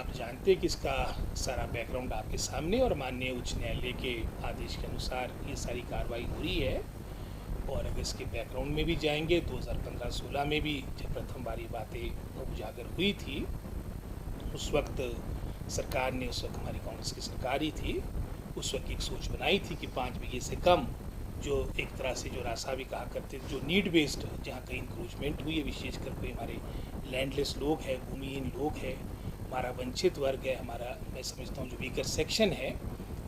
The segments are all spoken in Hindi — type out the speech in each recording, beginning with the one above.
आप जानते कि इसका सारा बैकग्राउंड आपके सामने और माननीय उच्च न्यायालय के आदेश के अनुसार ये सारी कार्रवाई हो रही है। और अगर इसके बैकग्राउंड में भी जाएंगे 2015-16 में भी जब प्रथम बार ये बातें उजागर हुई थी, उस वक्त सरकार ने, उस वक्त हमारी कांग्रेस की सरकार ही थी, उस वक्त एक सोच बनाई थी कि 5 बीघे से कम, जो एक तरह से जो रासा भी कहा करते थे, जो नीड बेस्ड जहाँ कहीं इंक्रोचमेंट हुई है, विशेषकर कोई हमारे लैंडलेस लोग हैं, भूमिहीन लोग हैं, हमारा वंचित वर्ग है, हमारा मैं समझता हूँ जो वीकर सेक्शन है,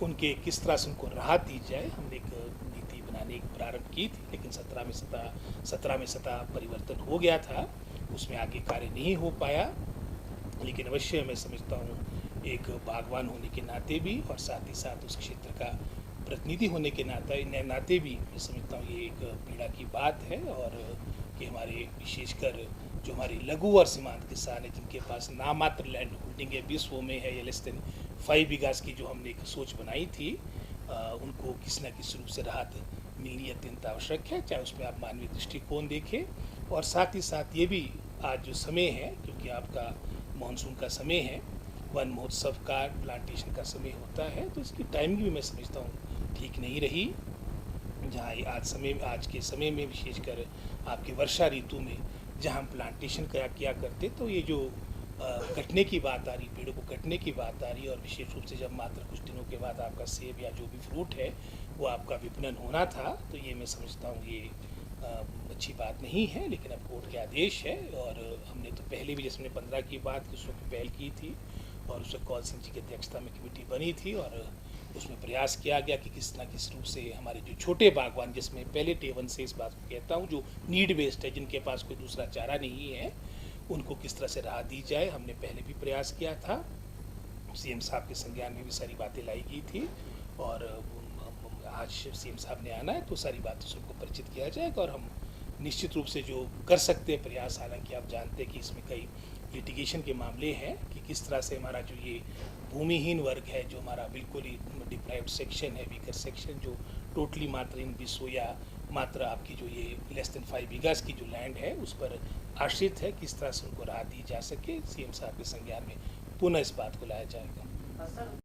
उनके किस तरह से उनको राहत दी जाए। हमने एक नीति बनाने की प्रारंभ की थी, लेकिन 17 में सत्ता परिवर्तन हो गया था, उसमें आगे कार्य नहीं हो पाया। लेकिन अवश्य मैं समझता हूँ एक बागवान होने के नाते भी और साथ ही साथ उस क्षेत्र का प्रतिनिधि होने के नाते भी मैं समझता हूँ ये एक पीड़ा की बात है। और कि हमारे विशेषकर जो हमारे लघु और सीमांत किसान हैं, जिनके पास नामात्र लैंड होल्डिंग है, 20 में है या लेस देन 5 बीघास की जो हमने एक सोच बनाई थी, उनको किसी न किसी रूप से राहत मिलनी अत्यंत आवश्यक है, चाहे उसमें आप मानवीय दृष्टिकोण देखें। और साथ ही साथ ये भी आज जो समय है, क्योंकि आपका मानसून का समय है, वन महोत्सव का, प्लांटेशन का समय होता है, तो इसकी टाइमिंग भी मैं समझता हूँ ठीक नहीं रही। जहाँ आज के समय में विशेषकर आपकी वर्षा ऋतु में जहाँ हम प्लांटेशन किया करते, तो ये जो कटने की बात आ रही, पेड़ों को कटने की बात आ रही, और विशेष रूप से जब मात्र कुछ दिनों के बाद आपका सेब या जो भी फ्रूट है वो आपका विपणन होना था, तो ये मैं समझता हूँ ये अच्छी बात नहीं है। लेकिन अब कोर्ट के आदेश है, और हमने तो पहले भी, जैसे हमने 15 की बात की, उस वक्त पहल की थी, और उस वक्त कौल सिंह जी की अध्यक्षता में कमेटी बनी थी, और उसमें प्रयास किया गया कि किस न किस रूप से हमारे जो छोटे बागवान, जिसमें पहले टेवन से इस बात को कहता हूँ, जो नीड बेस्ड है, जिनके पास कोई दूसरा चारा नहीं है, उनको किस तरह से राहत दी जाए। हमने पहले भी प्रयास किया था, सीएम साहब के संज्ञान में भी सारी बातें लाई गई थी, और आज सीएम साहब ने आना है तो सारी बातों से उनको परिचित किया जाएगा, और हम निश्चित रूप से जो कर सकते हैं प्रयास, हालांकि आप जानते हैं कि इसमें कई लिटिगेशन के मामले हैं कि किस तरह से हमारा जो ये भूमिहीन वर्ग है, जो हमारा बिल्कुल ही डिप्राइव्ड सेक्शन है, वीकर सेक्शन, जो टोटली मात्र इन 20 या मात्र आपकी जो ये लेस देन 5 बीघास की जो लैंड है उस पर आश्रित है, किस तरह से उनको राहत दी जा सके, सीएम साहब के संज्ञान में पुनः इस बात को लाया जाएगा।